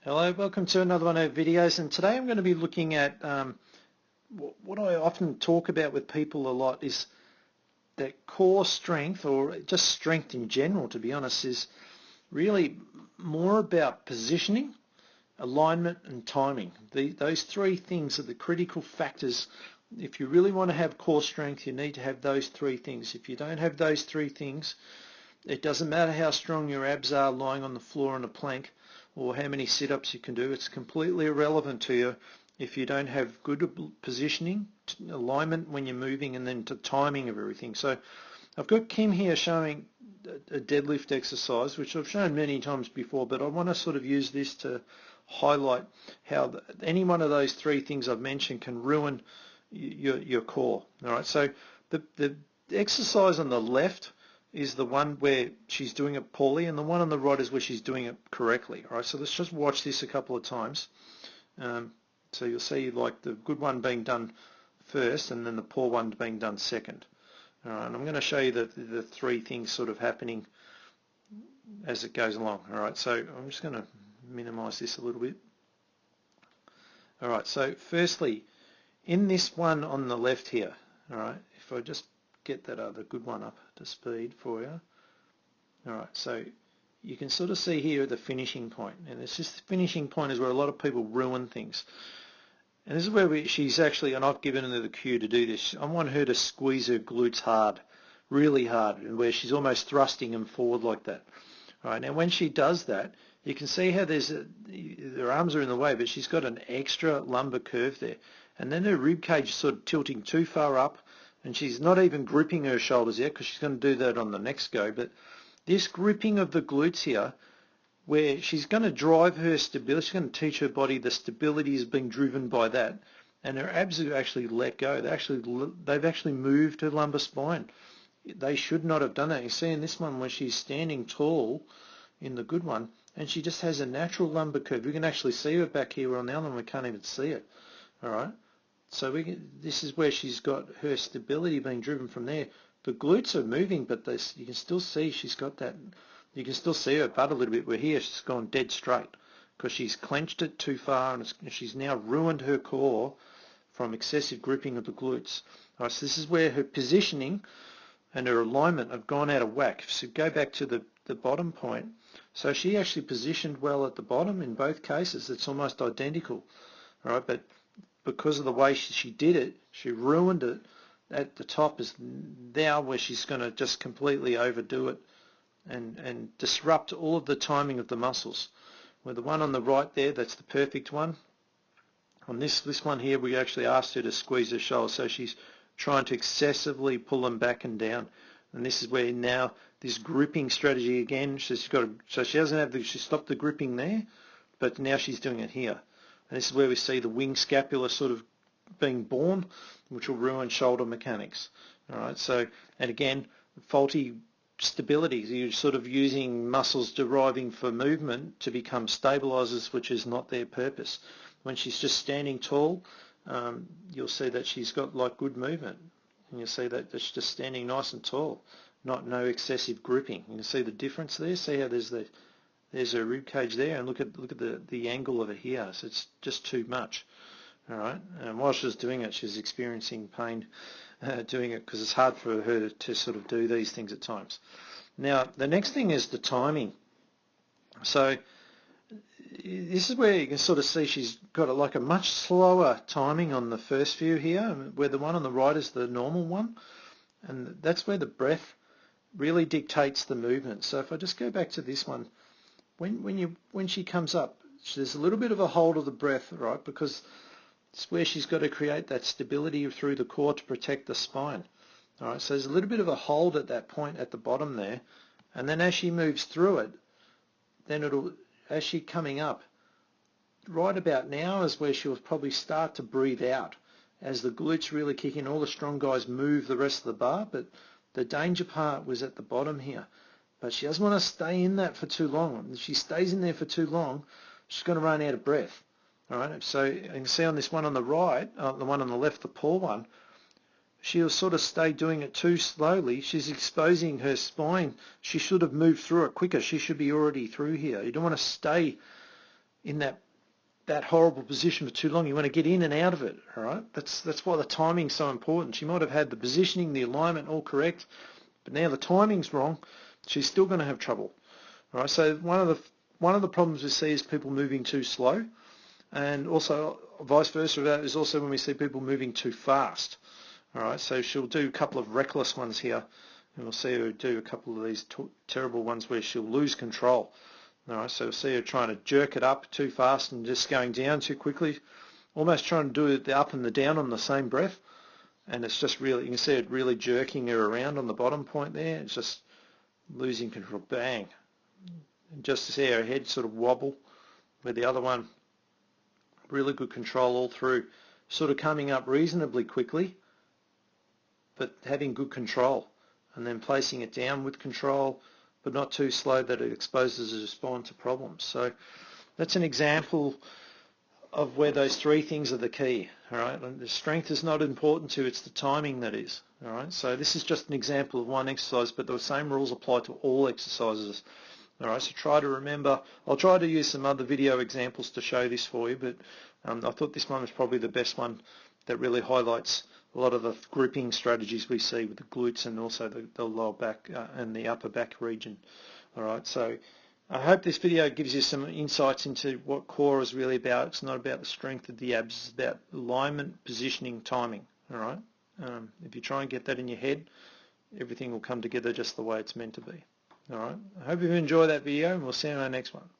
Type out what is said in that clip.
Hello, welcome to another one of our videos, and today I'm going to be looking at what I often talk about with people a lot is that core strength, or just strength in general, to be honest, is really more about positioning, alignment and timing. Those three things are the critical factors. If you really want to have core strength, you need to have those three things. If you don't have those three things, it doesn't matter how strong your abs are lying on the floor on a plank or how many sit-ups you can do. It's completely irrelevant to you if you don't have good positioning, alignment when you're moving, and then to timing of everything. So I've got Kim here showing a deadlift exercise, which I've shown many times before, but I want to sort of use this to highlight how any one of those three things I've mentioned can ruin your core. All right, so the exercise on the left is the one where she's doing it poorly, and the one on the right is where she's doing it correctly. All right, so let's just watch this a couple of times. So you'll see like the good one being done first and then the poor one being done second. All right, and I'm going to show you the three things sort of happening as it goes along. All right, so I'm just going to minimize this a little bit. All right, so firstly, in this one on the left here, all right, if I just get that other good one up to speed for you. All right, so you can sort of see here at the finishing point, and it's just the finishing point is where a lot of people ruin things. And this is where she's actually, and I've given her the cue to do this, I want her to squeeze her glutes hard, really hard, and where she's almost thrusting them forward like that. All right, now when she does that, you can see how her arms are in the way, but she's got an extra lumbar curve there. And then her rib cage is sort of tilting too far up, and she's not even gripping her shoulders yet, because she's going to do that on the next go. But this gripping of the glutes here, where she's going to drive her stability, she's going to teach her body the stability is being driven by that, and her abs have actually let go. They've actually moved her lumbar spine. They should not have done that. You see in this one where she's standing tall in the good one, and she just has a natural lumbar curve. We can actually see her back here, where on the other one we can't even see it. All right. So this is where she's got her stability being driven from there. The glutes are moving, but you can still see she's got that. You can still see her butt a little bit. Where here she's gone dead straight because she's clenched it too far, and she's now ruined her core from excessive gripping of the glutes. All right, so this is where her positioning and her alignment have gone out of whack. So go back to the bottom point. So she actually positioned well at the bottom in both cases. It's almost identical. All right, but because of the way she did it, she ruined it. At the top is now where she's going to just completely overdo it and disrupt all of the timing of the muscles. Where the one on the right there, that's the perfect one. On this one here, we actually asked her to squeeze her shoulders, so she's trying to excessively pull them back and down. And this is where now this gripping strategy again, she doesn't have she stopped the gripping there, but now she's doing it here. And this is where we see the wing scapula sort of being born, which will ruin shoulder mechanics. All right, so, and again, faulty stability. You're sort of using muscles deriving for movement to become stabilizers, which is not their purpose. When she's just standing tall, you'll see that she's got like good movement. And you'll see that she's just standing nice and tall, no excessive gripping. You can see the difference there. See how there's her rib cage there, and look at the angle of it here. So it's just too much. All right. And while she was doing it, she's experiencing pain doing it, because it's hard for her to sort of do these things at times. Now the next thing is the timing. So this is where you can sort of see she's got like a much slower timing on the first view here, where the one on the right is the normal one, and that's where the breath really dictates the movement. So if I just go back to this one, when she comes up, there's a little bit of a hold of the breath, right? Because it's where she's got to create that stability through the core to protect the spine. All right, so there's a little bit of a hold at that point at the bottom there, and then as she moves through it, then as she's coming up, right about now is where she'll probably start to breathe out as the glutes really kick in. All the strong guys move the rest of the bar, but the danger part was at the bottom here. But she doesn't want to stay in that for too long. If she stays in there for too long, she's going to run out of breath. All right, so you can see on this one on the right, the one on the left, the poor one, she'll sort of stay doing it too slowly. She's exposing her spine. She should have moved through it quicker. She should be already through here. You don't want to stay in that horrible position for too long. You want to get in and out of it, all right? That's why the timing's so important. She might have had the positioning, the alignment all correct, but now the timing's wrong. She's still going to have trouble, all right? So one of the problems we see is people moving too slow, and also vice versa. That is also when we see people moving too fast, all right? So she'll do a couple of reckless ones here, and we'll see her do a couple of these terrible ones where she'll lose control. All right, so we'll see her trying to jerk it up too fast and just going down too quickly, almost trying to do the up and the down on the same breath, and it's just really, you can see it really jerking her around on the bottom point there. It's just losing control, bang. And just to see her head sort of wobble, where the other one, really good control all through, sort of coming up reasonably quickly, but having good control, and then placing it down with control, but not too slow that it exposes the spine to problems. So that's an example of where those three things are the key. All right, and the strength is not important to, it's the timing that is. All right, so this is just an example of one exercise, but the same rules apply to all exercises. All right, so try to remember. I'll try to use some other video examples to show this for you, but I thought this one was probably the best one that really highlights a lot of the gripping strategies we see with the glutes and also the lower back and the upper back region. All right, so I hope this video gives you some insights into what core is really about. It's not about the strength of the abs, it's about alignment, positioning, timing. All right, if you try and get that in your head, everything will come together just the way it's meant to be. All right, I hope you've enjoyed that video, and we'll see you on our next one.